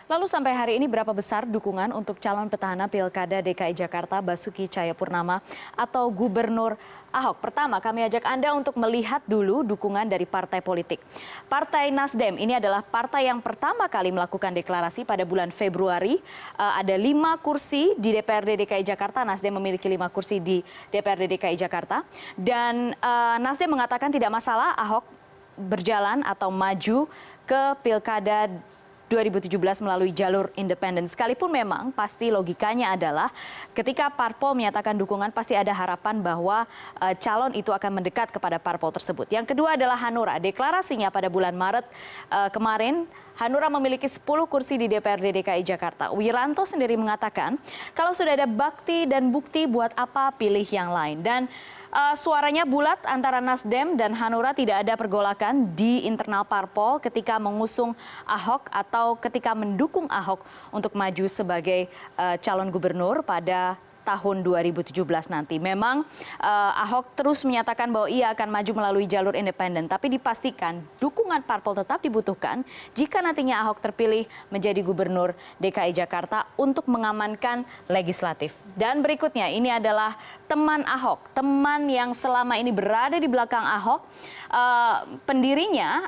Lalu sampai hari ini berapa besar dukungan untuk calon petahana Pilkada DKI Jakarta Basuki Cahayapurnama atau Gubernur Ahok? Pertama, kami ajak Anda untuk melihat dulu dukungan dari partai politik. Partai Nasdem ini adalah partai yang pertama kali melakukan deklarasi pada bulan Februari. Ada 5 kursi di DPRD DKI Jakarta. Nasdem memiliki 5 kursi di DPRD DKI Jakarta. Dan Nasdem mengatakan tidak masalah Ahok berjalan atau maju ke Pilkada 2017 melalui jalur independen. Sekalipun memang pasti logikanya adalah ketika parpol menyatakan dukungan pasti ada harapan bahwa calon itu akan mendekat kepada parpol tersebut. Yang kedua adalah Hanura. Deklarasinya pada bulan Maret kemarin, Hanura memiliki 10 kursi di DPRD DKI Jakarta. Wiranto sendiri mengatakan kalau sudah ada bakti dan bukti buat apa pilih yang lain. Dan suaranya bulat antara Nasdem dan Hanura, tidak ada pergolakan di internal parpol ketika mengusung Ahok atau ketika mendukung Ahok untuk maju sebagai calon gubernur pada tahun 2017 nanti. Memang Ahok terus menyatakan bahwa ia akan maju melalui jalur independen, tapi dipastikan dukungan parpol tetap dibutuhkan jika nantinya Ahok terpilih menjadi gubernur DKI Jakarta untuk mengamankan legislatif. Dan berikutnya ini adalah teman Ahok, teman yang selama ini berada di belakang Ahok. Pendirinya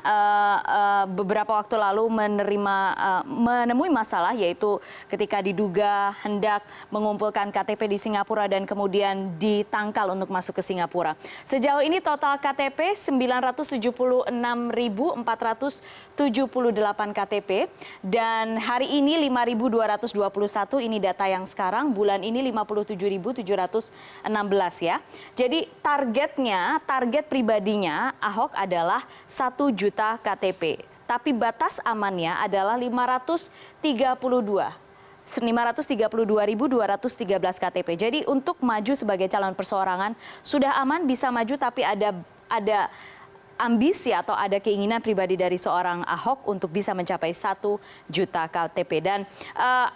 beberapa waktu lalu menemui masalah, yaitu ketika diduga hendak mengumpulkan KTP di Singapura dan kemudian ditangkal untuk masuk ke Singapura. Sejauh ini total KTP 976.478 KTP dan hari ini 5.221, ini data yang sekarang, bulan ini 57.716 ya. Jadi target pribadinya Ahok adalah 1 juta KTP. Tapi batas amannya adalah 532.213 KTP. Jadi untuk maju sebagai calon perseorangan sudah aman, bisa maju, tapi ada ambisi atau ada keinginan pribadi dari seorang Ahok untuk bisa mencapai 1 juta KTP. Dan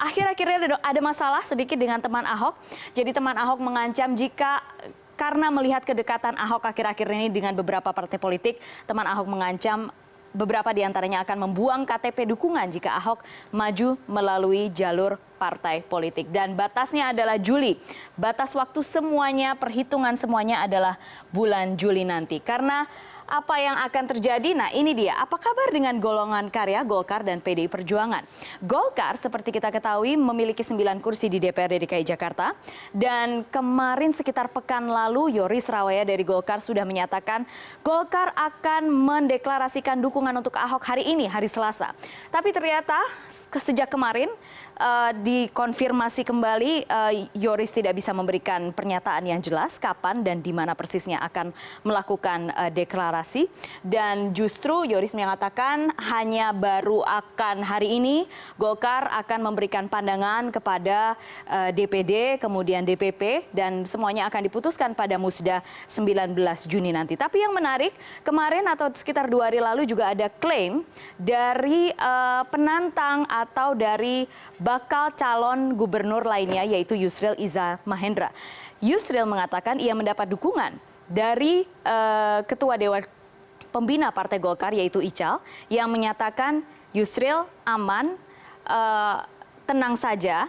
akhir-akhirnya ada masalah sedikit dengan teman Ahok. Jadi teman Ahok mengancam jika karena melihat kedekatan Ahok akhir-akhir ini dengan beberapa partai politik, teman Ahok mengancam beberapa diantaranya akan membuang KTP dukungan jika Ahok maju melalui jalur partai politik. Dan batasnya adalah Juli. Batas waktu semuanya, perhitungan semuanya adalah bulan Juli nanti. Karena apa yang akan terjadi? Nah ini dia, apa kabar dengan golongan karya Golkar dan PDI Perjuangan? Golkar seperti kita ketahui memiliki 9 kursi di DPRD DKI Jakarta. Dan kemarin sekitar pekan lalu Yoris Rawaya dari Golkar sudah menyatakan Golkar akan mendeklarasikan dukungan untuk Ahok hari ini, hari Selasa. Tapi ternyata sejak kemarin dikonfirmasi kembali Yoris tidak bisa memberikan pernyataan yang jelas kapan dan di mana persisnya akan melakukan deklarasi. Dan justru Yoris mengatakan hanya baru akan hari ini Golkar akan memberikan pandangan kepada DPD, kemudian DPP, dan semuanya akan diputuskan pada Musda 19 Juni nanti. Tapi yang menarik, kemarin atau sekitar 2 hari lalu juga ada klaim dari penantang atau dari bakal calon gubernur lainnya, yaitu Yusril Iza Mahendra. Yusril mengatakan ia mendapat dukungan dari Ketua Dewan Pembina Partai Golkar, yaitu Ical, yang menyatakan Yusril aman, tenang saja,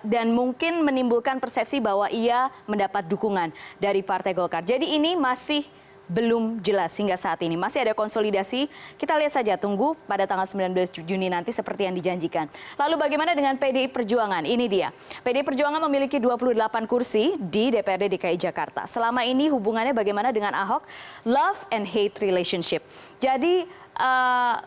dan mungkin menimbulkan persepsi bahwa ia mendapat dukungan dari Partai Golkar. Jadi ini masih belum jelas hingga saat ini. Masih ada konsolidasi. Kita lihat saja, tunggu pada tanggal 19 Juni nanti seperti yang dijanjikan. Lalu bagaimana dengan PDI Perjuangan? Ini dia. PDI Perjuangan memiliki 28 kursi di DPRD DKI Jakarta. Selama ini hubungannya bagaimana dengan Ahok? Love and hate relationship. Jadi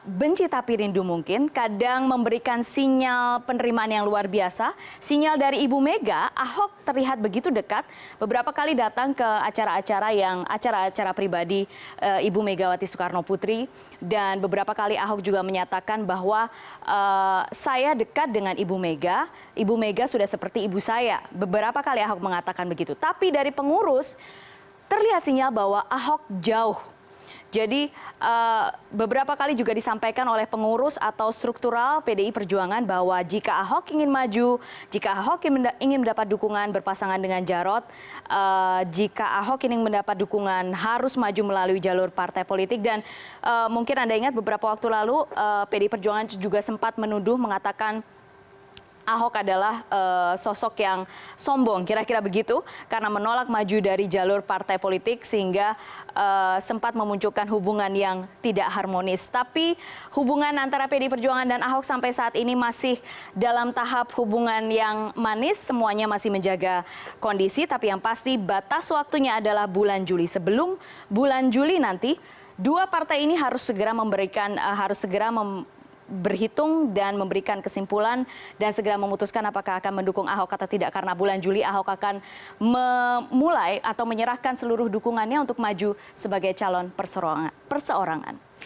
benci tapi rindu mungkin, kadang memberikan sinyal penerimaan yang luar biasa. Sinyal dari Ibu Mega, Ahok terlihat begitu dekat, beberapa kali datang ke acara-acara pribadi Ibu Megawati Soekarno Putri, dan beberapa kali Ahok juga menyatakan bahwa saya dekat dengan Ibu Mega sudah seperti ibu saya. Beberapa kali Ahok mengatakan begitu, tapi dari pengurus terlihat sinyal bahwa Ahok Jadi beberapa kali juga disampaikan oleh pengurus atau struktural PDI Perjuangan bahwa jika Ahok ingin maju, jika Ahok ingin mendapat dukungan berpasangan dengan Jarot, jika Ahok ingin mendapat dukungan harus maju melalui jalur partai politik. Dan mungkin Anda ingat beberapa waktu lalu PDI Perjuangan juga sempat menuduh mengatakan Ahok adalah sosok yang sombong, kira-kira begitu, karena menolak maju dari jalur partai politik sehingga sempat memunculkan hubungan yang tidak harmonis. Tapi hubungan antara PDI Perjuangan dan Ahok sampai saat ini masih dalam tahap hubungan yang manis, semuanya masih menjaga kondisi, tapi yang pasti batas waktunya adalah bulan Juli. Sebelum bulan Juli nanti, dua partai ini harus segera berhitung dan memberikan kesimpulan dan segera memutuskan apakah akan mendukung Ahok atau tidak, karena bulan Juli Ahok akan memulai atau menyerahkan seluruh dukungannya untuk maju sebagai calon perseorangan.